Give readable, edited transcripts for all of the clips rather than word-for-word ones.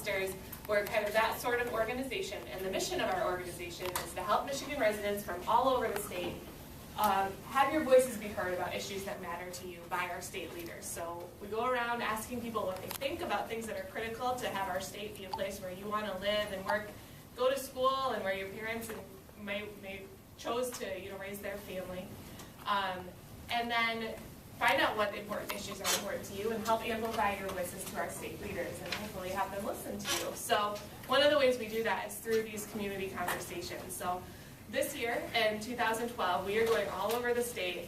Sisters. We're kind of that sort of organization, and the mission of our organization is to help Michigan residents from all over the state have your voices be heard about issues that matter to you by our state leaders. So we go around asking people what they think about things that are critical to have our state be a place where you want to live and work, go to school, and where your parents may chose to raise their family. And then find out what important issues are important to you and help amplify your voices to our state leaders and hopefully have them listen to you. So one of the ways we do that is through these community conversations. So this year, in 2012, we are going all over the state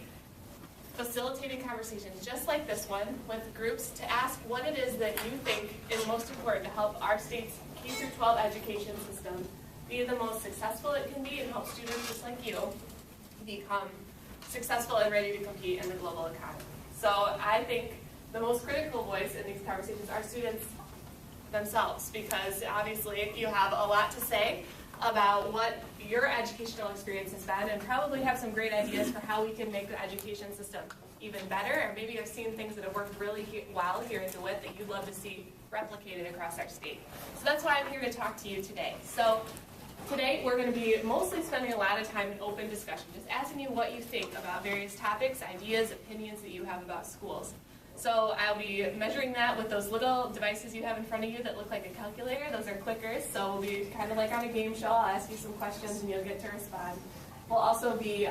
facilitating conversations just like this one with groups to ask what it is that you think is most important to help our state's K-12 education system be the most successful it can be and help students just like you become successful and ready to compete in the global economy. So I think the most critical voice in these conversations are students themselves, because obviously you have a lot to say about what your educational experience has been and probably have some great ideas for how we can make the education system even better, or maybe you've seen things that have worked really well here in DeWitt that you'd love to see replicated across our state. So that's why I'm here to talk to you today. So today we're going to be mostly spending a lot of time in open discussion, just asking you what you think about various topics, ideas, opinions that you have about schools. So I'll be measuring that with those little devices you have in front of you that look like a calculator. Those are clickers, so we'll be kind of like on a game show. I'll ask you some questions and you'll get to respond. We'll also be,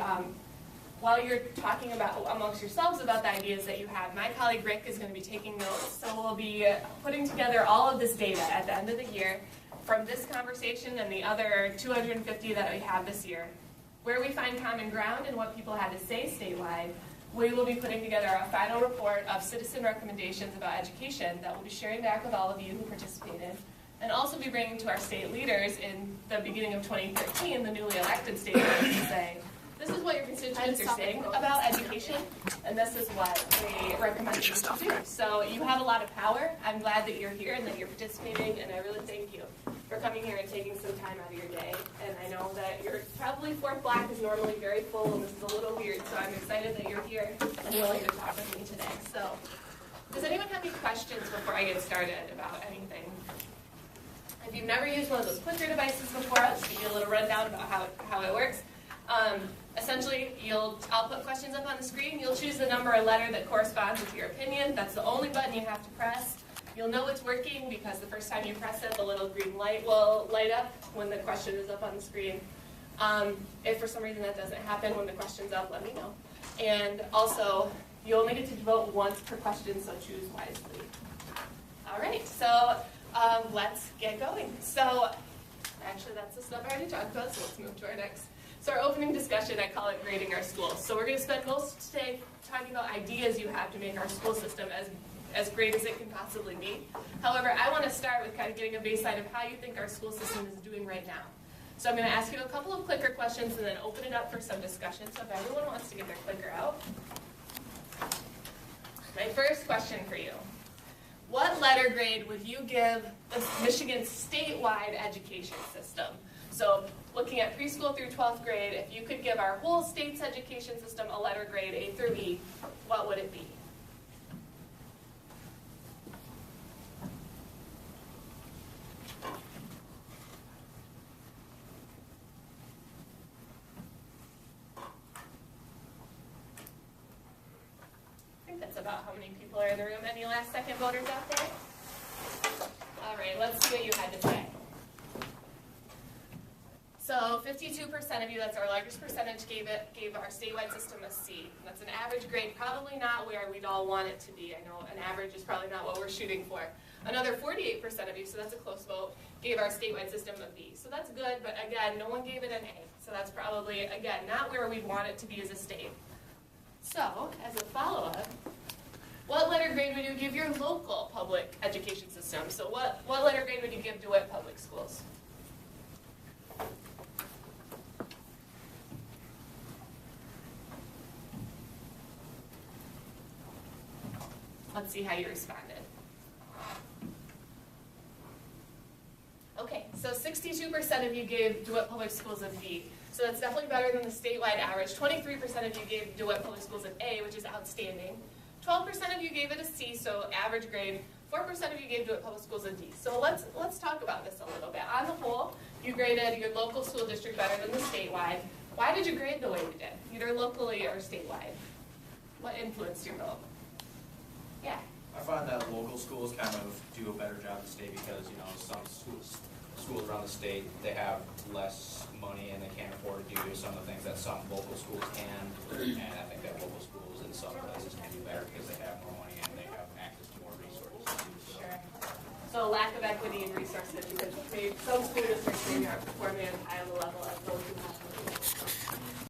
while you're talking about amongst yourselves about the ideas that you have, my colleague Rick is going to be taking notes. So we'll be putting together all of this data at the end of the year from this conversation and the other 250 that we have this year. Where we find common ground and what people had to say statewide, we will be putting together a final report of citizen recommendations about education that we'll be sharing back with all of you who participated, and also be bringing to our state leaders in the beginning of 2013, the newly elected state leaders, to say, this is what your constituents are saying about education, and this is what they recommend you to do. So you have a lot of power. I'm glad that you're here and that you're participating, and I really thank you for coming here and taking some time out of your day. And I know that you're probably fourth block is normally very full, and this is a little weird, so I'm excited that you're here and willing to talk with me today. So does anyone have any questions before I get started about anything? If you've never used one of those clicker devices before, I'll just give you a little rundown about how it works. Essentially, I'll put questions up on the screen. You'll choose the number or letter that corresponds with your opinion. That's the only button you have to press. You'll know it's working because the first time you press it, the little green light will light up when the question is up on the screen. If for some reason that doesn't happen when the question's up, let me know. And also, you only get to vote once per question, so choose wisely. All right, so let's get going. So actually, that's the stuff I already talked about, so let's move to our next. So our opening discussion, I call it grading our schools. So we're going to spend most of today talking about ideas you have to make our school system as great as it can possibly be. However, I want to start with kind of getting a baseline of how you think our school system is doing right now. So I'm going to ask you a couple of clicker questions and then open it up for some discussion. So if everyone wants to get their clicker out. My first question for you. What letter grade would you give the Michigan statewide education system? So looking at preschool through 12th grade, if you could give our whole state's education system a letter grade, A through E, what would it be? I think that's about how many people are in the room. Any last second voters out there? All right, let's see what you had to say. So 52% of you, that's our largest percentage, gave our statewide system a C. That's an average grade, probably not where we'd all want it to be. I know an average is probably not what we're shooting for. Another 48% of you, so that's a close vote, gave our statewide system a B. So that's good, but again, no one gave it an A. So that's probably, again, not where we'd want it to be as a state. So, as a follow-up, what letter grade would you give your local public education system? So what letter grade would you give DeWitt Public Schools? Let's see how you responded. Okay, so 62% of you gave DeWitt Public Schools a B. So that's definitely better than the statewide average. 23% of you gave DeWitt Public Schools an A, which is outstanding. 12% of you gave it a C, so average grade. 4% of you gave to it public schools and D. So let's talk about this a little bit. On the whole, you graded your local school district better than the statewide. Why did you grade the way you did, either locally or statewide? What influenced your vote? Yeah. I find that local schools kind of do a better job than state because, you know, some schools around the state, they have less money and they can't afford to do some of the things that some local schools can. And I think that local schools in some places can do better because they have more money and they have access to more resources. Sure. So lack of equity and resources, because some school districts maybe aren't performing at a high level